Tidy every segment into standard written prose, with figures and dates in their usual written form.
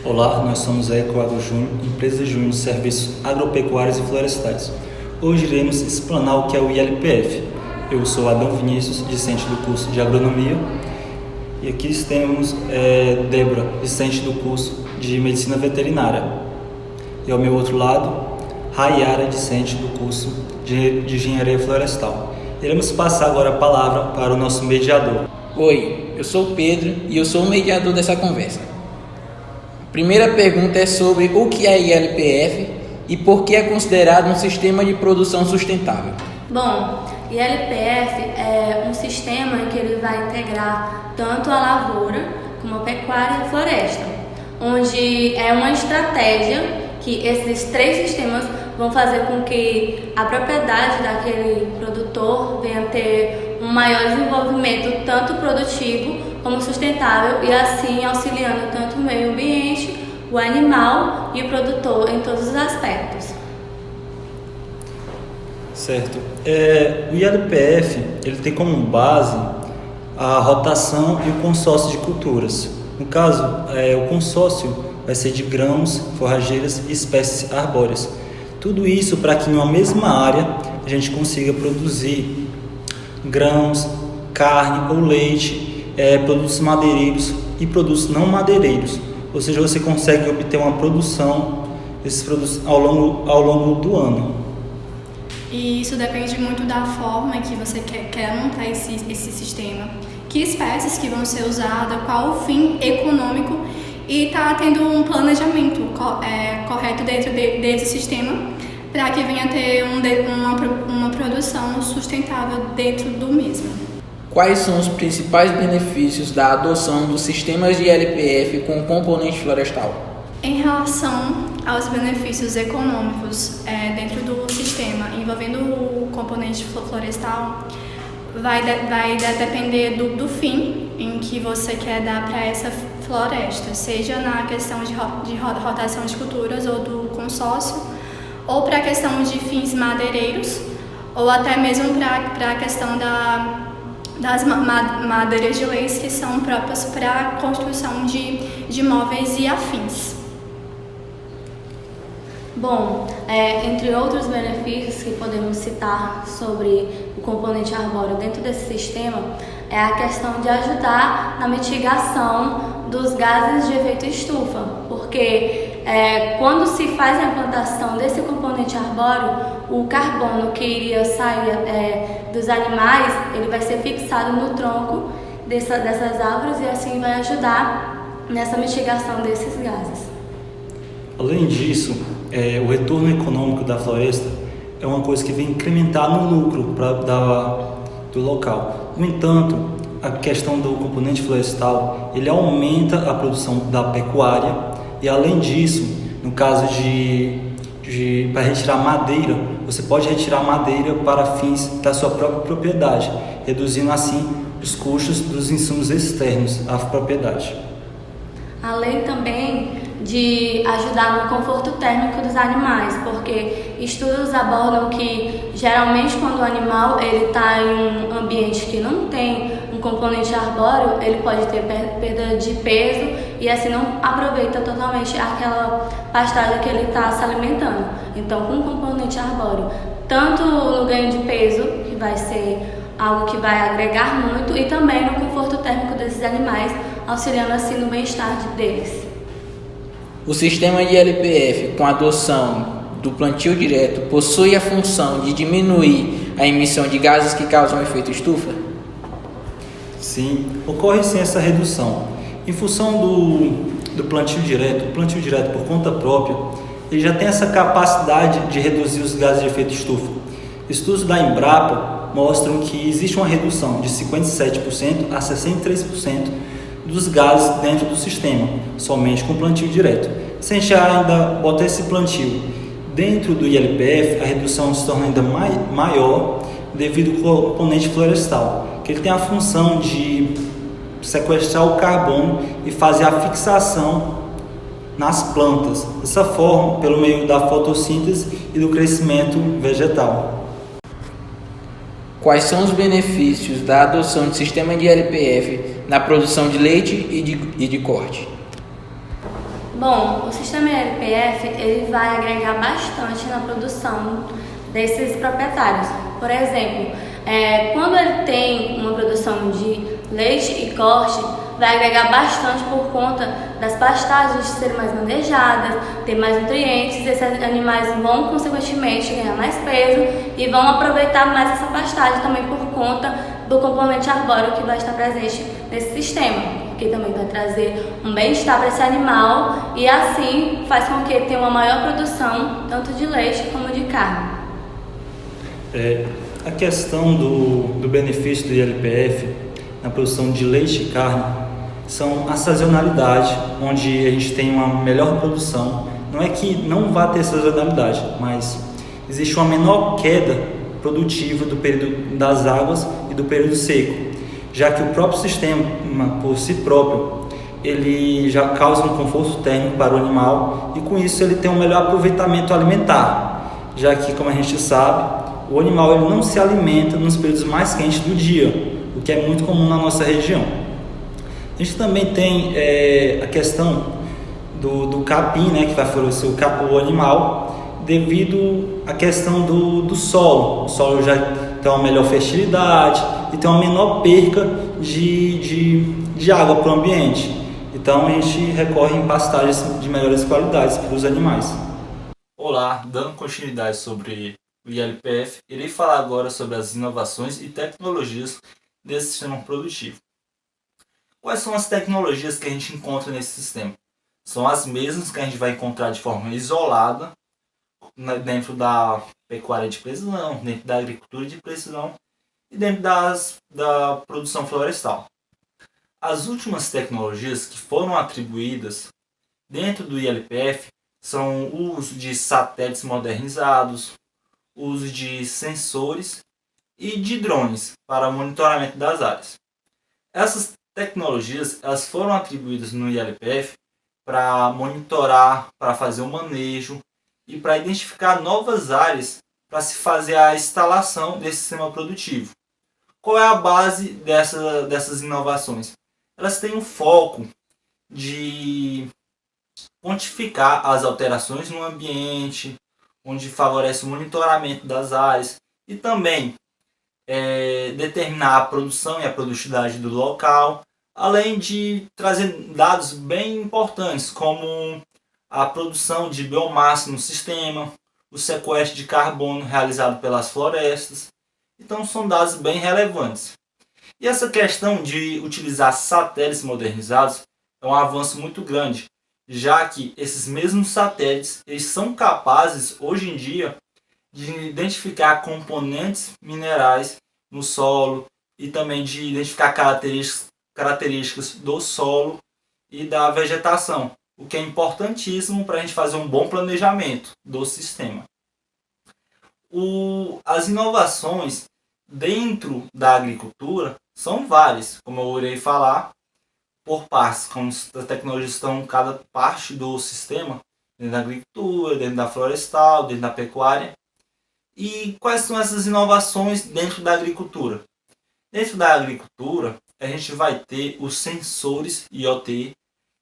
Olá, nós somos a Ecoagro Júnior, empresa júnior de serviços agropecuários e florestais. Hoje iremos explanar o que é o ILPF. Eu sou Adão Vinícius, discente do curso de Agronomia, e aqui temos Débora, discente do curso de Medicina Veterinária. E ao meu outro lado, Rayara, discente do curso de Engenharia Florestal. Iremos passar agora a palavra para o nosso mediador. Oi, eu sou o Pedro e eu sou o mediador dessa conversa. A primeira pergunta é sobre o que é ILPF e por que é considerado um sistema de produção sustentável. Bom, ILPF é um sistema em que ele vai integrar tanto a lavoura como a pecuária e a floresta, onde é uma estratégia que esses três sistemas vão fazer com que a propriedade daquele produtor venha ter um maior desenvolvimento tanto produtivo como sustentável e assim auxiliando tanto o meio ambiente, o animal e o produtor em todos os aspectos. Certo. O ILPF ele tem como base a rotação e o consórcio de culturas. No caso, o consórcio vai ser de grãos, forrageiras e espécies arbóreas. Tudo isso para que em uma mesma área a gente consiga produzir grãos, carne ou leite, produtos madeireiros e produtos não madeireiros. Ou seja, você consegue obter uma produção desses produtos ao longo do ano. E isso depende muito da forma que você quer montar esse sistema, que espécies que vão ser usadas, qual o fim econômico, e está tendo um planejamento correto dentro desse sistema para que venha ter uma produção sustentável dentro do mesmo. Quais são os principais benefícios da adoção dos sistemas de ILPF com componente florestal? Em relação aos benefícios econômicos dentro do sistema envolvendo o componente florestal, vai depender do fim em que você quer dar para essa floresta, seja na questão de rotação de culturas ou do consórcio, ou para a questão de fins madeireiros, ou até mesmo para a questão das madeiras de leis que são próprias para a construção de móveis e afins. Bom, entre outros benefícios que podemos citar sobre o componente arbóreo dentro desse sistema é a questão de ajudar na mitigação dos gases de efeito estufa, porque quando se faz a implantação desse componente arbóreo, o carbono que iria sair dos animais, ele vai ser fixado no tronco dessas árvores e assim vai ajudar nessa mitigação desses gases. Além disso, o retorno econômico da floresta é uma coisa que vem incrementar no lucro do local. No entanto, a questão do componente florestal, ele aumenta a produção da pecuária e, além disso, no caso para retirar madeira, você pode retirar madeira para fins da sua própria propriedade, reduzindo assim os custos dos insumos externos à propriedade. Além também de ajudar no conforto térmico dos animais, porque estudos abordam que geralmente quando o animal está em um ambiente que não tem um componente arbóreo, ele pode ter perda de peso e assim não aproveita totalmente aquela pastagem que ele está se alimentando. Então, com o componente arbóreo, tanto no ganho de peso, que vai ser algo que vai agregar muito, e também no conforto térmico desses animais, auxiliando assim no bem-estar deles. O sistema de ILPF com a adoção do plantio direto possui a função de diminuir a emissão de gases que causam efeito estufa? Sim, ocorre sim essa redução. Em função do plantio direto, o plantio direto por conta própria, ele já tem essa capacidade de reduzir os gases de efeito estufa. Estudos da Embrapa mostram que existe uma redução de 57% a 63% dos gases dentro do sistema, somente com plantio direto. Se a gente ainda botar esse plantio dentro do ILPF, a redução se torna ainda maior devido ao componente florestal, que ele tem a função de sequestrar o carbono e fazer a fixação nas plantas, dessa forma, pelo meio da fotossíntese e do crescimento vegetal. Quais são os benefícios da adoção de sistema de ILPF na produção de leite e de corte? Bom, o sistema LPF ele vai agregar bastante na produção desses proprietários. Por exemplo, quando ele tem uma produção de leite e corte, vai agregar bastante por conta das pastagens serem mais manejadas, ter mais nutrientes, esses animais vão consequentemente ganhar mais peso e vão aproveitar mais essa pastagem também por conta do componente arbóreo que vai estar presente nesse sistema, que também vai trazer um bem-estar para esse animal e assim faz com que tenha uma maior produção tanto de leite como de carne. A questão do benefício do ILPF na produção de leite e carne são a sazonalidade, onde a gente tem uma melhor produção. Não é que não vá ter sazonalidade, mas existe uma menor queda produtiva do período das águas e do período seco, já que o próprio sistema, por si próprio, ele já causa um conforto térmico para o animal e com isso ele tem um melhor aproveitamento alimentar, já que, como a gente sabe, o animal ele não se alimenta nos períodos mais quentes do dia, o que é muito comum na nossa região. A gente também tem a questão do capim, né, que vai favorecer o animal, devido à questão do solo. O solo já tem uma melhor fertilidade e tem uma menor perca de água para o ambiente. Então a gente recorre em pastagens de melhores qualidades para os animais. Olá, dando continuidade sobre o ILPF, irei falar agora sobre as inovações e tecnologias desse sistema produtivo. Quais são as tecnologias que a gente encontra nesse sistema? São as mesmas que a gente vai encontrar de forma isolada dentro da pecuária de precisão, dentro da agricultura de precisão e dentro da produção florestal. As últimas tecnologias que foram atribuídas dentro do ILPF são o uso de satélites modernizados, o uso de sensores e de drones para monitoramento das áreas. Essas tecnologias elas foram atribuídas no ILPF para monitorar, para fazer o manejo e para identificar novas áreas para se fazer a instalação desse sistema produtivo. Qual é a base dessas inovações? Elas têm um foco de quantificar as alterações no ambiente, onde favorece o monitoramento das áreas e também determinar a produção e a produtividade do local, além de trazer dados bem importantes, como a produção de biomassa no sistema, o sequestro de carbono realizado pelas florestas. Então são dados bem relevantes. E essa questão de utilizar satélites modernizados é um avanço muito grande, já que esses mesmos satélites eles são capazes, hoje em dia, de identificar componentes minerais no solo e também de identificar características do solo e da vegetação, o que é importantíssimo para a gente fazer um bom planejamento do sistema. As inovações dentro da agricultura são várias, como eu irei falar, por partes, como as tecnologias estão em cada parte do sistema, dentro da agricultura, dentro da florestal, dentro da pecuária. E quais são essas inovações dentro da agricultura? Dentro da agricultura, a gente vai ter os sensores IoT,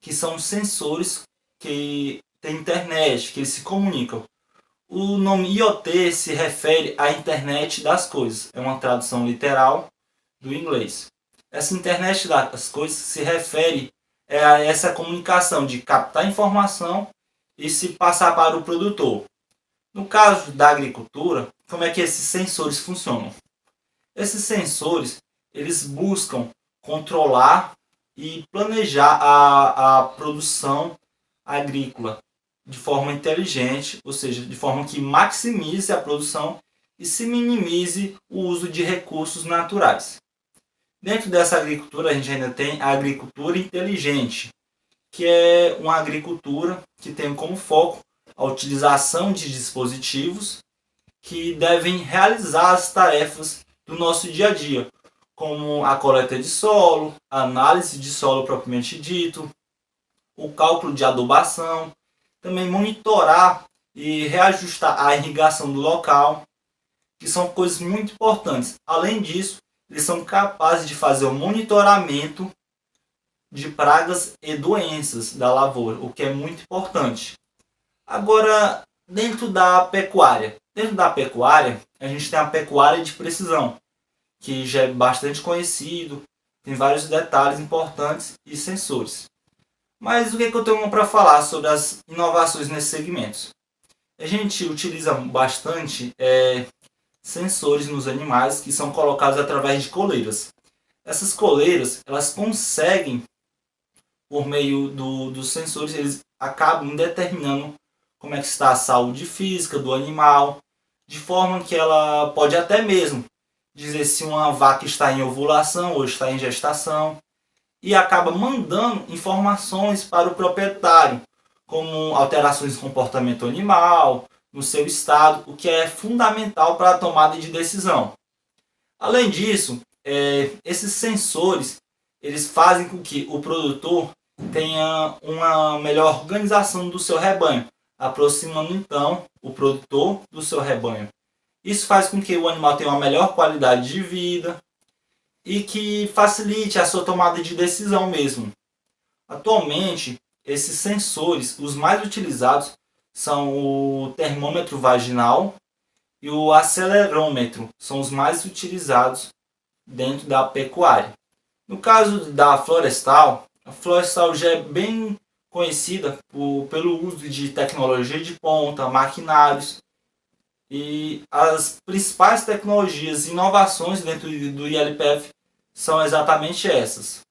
que são sensores que têm internet, que eles se comunicam. O nome IoT se refere à internet das coisas, é uma tradução literal do inglês. Essa internet das coisas se refere a essa comunicação de captar informação e se passar para o produtor. No caso da agricultura, como é que esses sensores funcionam? Esses sensores eles buscam controlar e planejar a produção agrícola de forma inteligente, ou seja, de forma que maximize a produção e se minimize o uso de recursos naturais. Dentro dessa agricultura, a gente ainda tem a agricultura inteligente, que é uma agricultura que tem como foco a utilização de dispositivos que devem realizar as tarefas do nosso dia a dia, como a coleta de solo, a análise de solo propriamente dito, o cálculo de adubação, também monitorar e reajustar a irrigação do local, que são coisas muito importantes. Além disso, eles são capazes de fazer o monitoramento de pragas e doenças da lavoura, o que é muito importante. Agora, dentro da pecuária. Dentro da pecuária, a gente tem a pecuária de precisão, que já é bastante conhecido, tem vários detalhes importantes e sensores. Mas o que eu tenho para falar sobre as inovações nesses segmentos? A gente utiliza bastante sensores nos animais que são colocados através de coleiras. Essas coleiras, elas conseguem, por meio dos sensores, eles acabam determinando como é que está a saúde física do animal, de forma que ela pode até mesmo dizer se uma vaca está em ovulação ou está em gestação, e acaba mandando informações para o proprietário, como alterações no comportamento animal, no seu estado, o que é fundamental para a tomada de decisão. Além disso, esses sensores eles fazem com que o produtor tenha uma melhor organização do seu rebanho, aproximando então o produtor do seu rebanho. Isso faz com que o animal tenha uma melhor qualidade de vida e que facilite a sua tomada de decisão mesmo. Atualmente, esses sensores, os mais utilizados, são o termômetro vaginal e o acelerômetro, são os mais utilizados dentro da pecuária. No caso da florestal, a florestal já é bem conhecida pelo uso de tecnologia de ponta, maquinários, e as principais tecnologias e inovações dentro do ILPF são exatamente essas.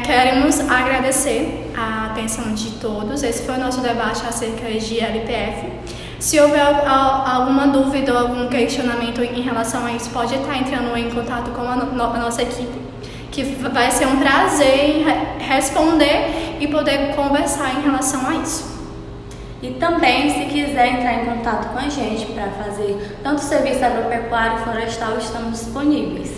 Queremos agradecer a atenção de todos. Esse foi o nosso debate acerca de ILPF. Se houver alguma dúvida ou algum questionamento em relação a isso, pode estar entrando em contato com a nossa equipe, que vai ser um prazer responder e poder conversar em relação a isso. E também, se quiser entrar em contato com a gente para fazer tanto serviço agropecuário e florestal, estamos disponíveis.